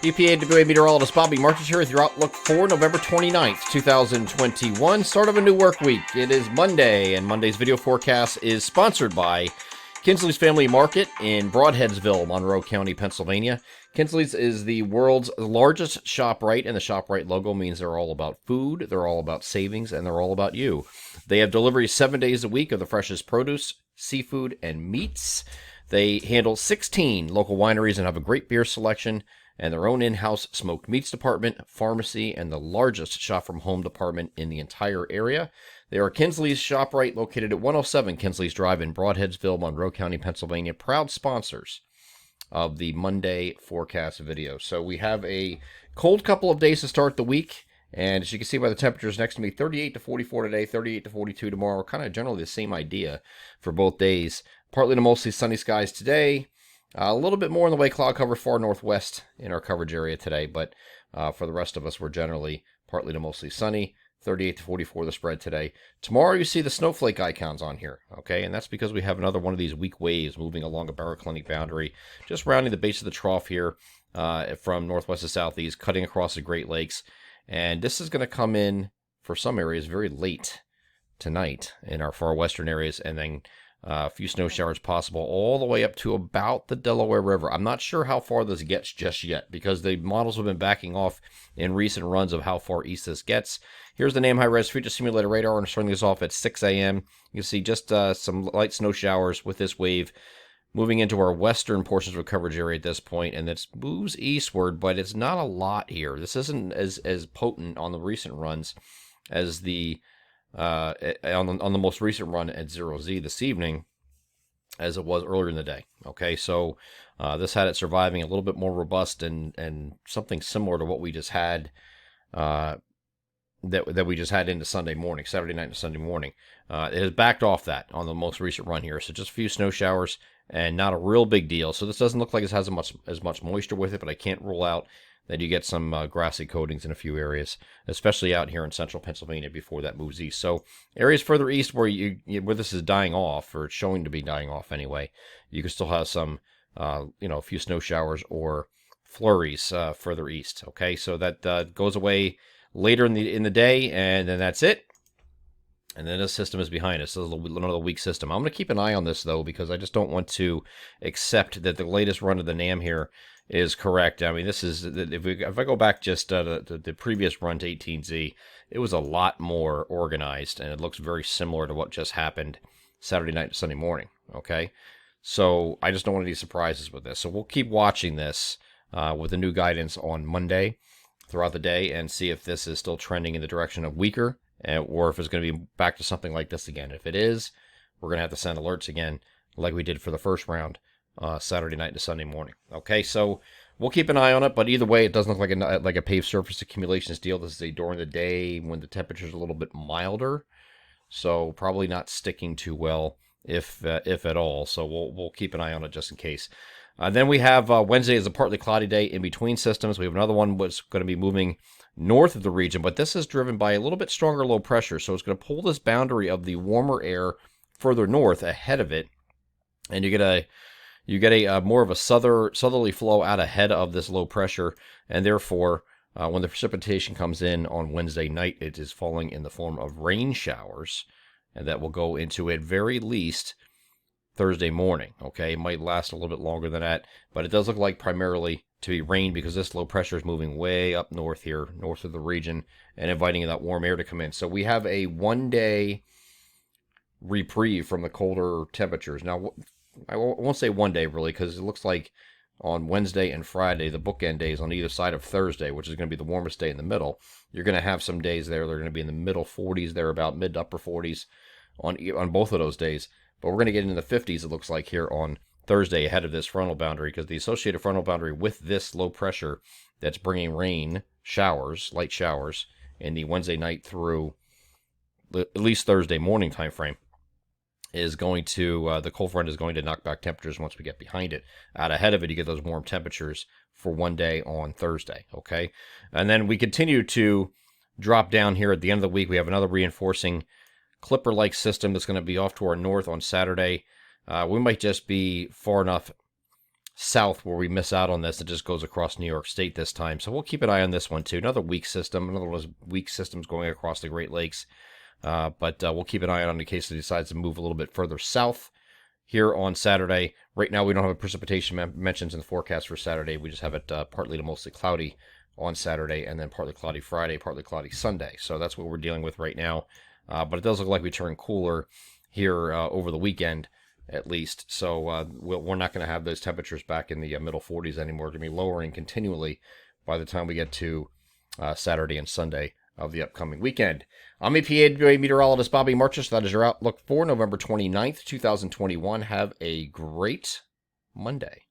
EPAWA meteorologist Bobby Martins here with your outlook for November 29th, 2021. Start of a new work week. It is Monday, and Monday's video forecast is sponsored by Kinsley's Family Market in Broadheadsville, Monroe County, Pennsylvania. Kinsley's is the world's largest ShopRite, and the ShopRite logo means they're all about food, they're all about savings, and they're all about you. They have deliveries 7 days a week of the freshest produce, seafood, and meats. They handle 16 local wineries and have a great beer selection, and their own in-house smoked meats department, pharmacy, and the largest shop-from-home department in the entire area. They are Kinsley's ShopRite, located at 107 Kinsley's Drive in Broadheadsville, Monroe County, Pennsylvania, proud sponsors of the Monday forecast video. So we have a cold couple of days to start the week, and as you can see by the temperatures next to me, 38 to 44 today, 38 to 42 tomorrow, kind of generally the same idea for both days. Partly to mostly sunny skies today. A little bit more in the way cloud cover far northwest in our coverage area today, but for the rest of us, we're generally partly to mostly sunny. 38 to 44 the spread today. Tomorrow you see the snowflake icons on here, okay? And that's because we have another one of these weak waves moving along a baroclinic boundary, just rounding the base of the trough here from northwest to southeast, cutting across the Great Lakes. And this is going to come in, for some areas, very late tonight in our far western areas, and then a few snow showers possible all the way up to about the Delaware River. I'm not sure how far this gets just yet because the models have been backing off in recent runs of how far east this gets. Here's the NAM high-res future simulator radar, and starting this off at 6 a.m. You can see just some light snow showers with this wave moving into our western portions of coverage area at this point, and it moves eastward, but it's not a lot here. This isn't as potent on the recent runs as the on the most recent run at 0Z this evening as it was earlier in the day. Okay, so this had it surviving a little bit more robust and something similar to what we just had that we just had into Sunday morning, Saturday night and Sunday morning. It has backed off that on the most recent run here, so just a few snow showers and not a real big deal. So this doesn't look like it has as much moisture with it, but I can't rule out that you get some grassy coatings in a few areas, especially out here in central Pennsylvania before that moves east. So areas further east where where this is dying off, or it's showing to be dying off anyway, you can still have some, a few snow showers or flurries further east. Okay, so that goes away later in the day, and then that's it. And then this system is behind us. This is another weak system. I'm going to keep an eye on this, though, because I just don't want to accept that the latest run of the NAM here is correct. I mean, this is, if I go back just to the previous run to 18Z, it was a lot more organized, and it looks very similar to what just happened Saturday night to Sunday morning, okay? So I just don't want any surprises with this. So we'll keep watching this with the new guidance on Monday throughout the day and see if this is still trending in the direction of weaker, or if it's going to be back to something like this again. If it is, we're going to have to send alerts again like we did for the first round Saturday night to Sunday morning. Okay, so we'll keep an eye on it, but either way, it doesn't look like a paved surface accumulations deal. This is a during the day when the temperature's a little bit milder, so probably not sticking too well, if at all. So we'll keep an eye on it just in case. Then we have Wednesday is a partly cloudy day in between systems. We have another one that's going to be moving north of the region, but this is driven by a little bit stronger low pressure, so it's going to pull this boundary of the warmer air further north ahead of it, and you get a more of a southerly flow out ahead of this low pressure, and therefore when the precipitation comes in on Wednesday night, it is falling in the form of rain showers, and that will go into at very least Thursday morning. Okay, it might last a little bit longer than that, but it does look like primarily to be rain because this low pressure is moving way up north here, north of the region, and inviting that warm air to come in. So we have a 1 day reprieve from the colder temperatures. Now, I won't say 1 day really, because it looks like on Wednesday and Friday, the bookend days on either side of Thursday, which is going to be the warmest day in the middle, you're going to have some days there that are going to be in the middle 40s, there about mid to upper 40s on both of those days. But we're going to get into the 50s, it looks like, here on Thursday ahead of this frontal boundary, because the associated frontal boundary with this low pressure that's bringing rain showers, light showers, in the Wednesday night through at least Thursday morning time frame is going to, the cold front is going to knock back temperatures once we get behind it. Out ahead of it, you get those warm temperatures for 1 day on Thursday, okay? And then we continue to drop down here at the end of the week. We have another reinforcing Clipper-like system that's going to be off to our north on Saturday. We might just be far enough south where we miss out on this. It just goes across New York State this time. So we'll keep an eye on this one too. Another weak system, another one of those weak systems going across the Great Lakes. But we'll keep an eye on it in case it decides to move a little bit further south here on Saturday. Right now, we don't have a precipitation mentions in the forecast for Saturday. We just have it partly to mostly cloudy on Saturday, and then partly cloudy Friday, partly cloudy Sunday. So that's what we're dealing with right now. But it does look like we turn cooler here over the weekend, at least. So we're not going to have those temperatures back in the middle 40s anymore. We're going to be lowering continually by the time we get to Saturday and Sunday of the upcoming weekend. I'm EPA meteorologist Bobby Marchus. That is your outlook for November 29th, 2021. Have a great Monday.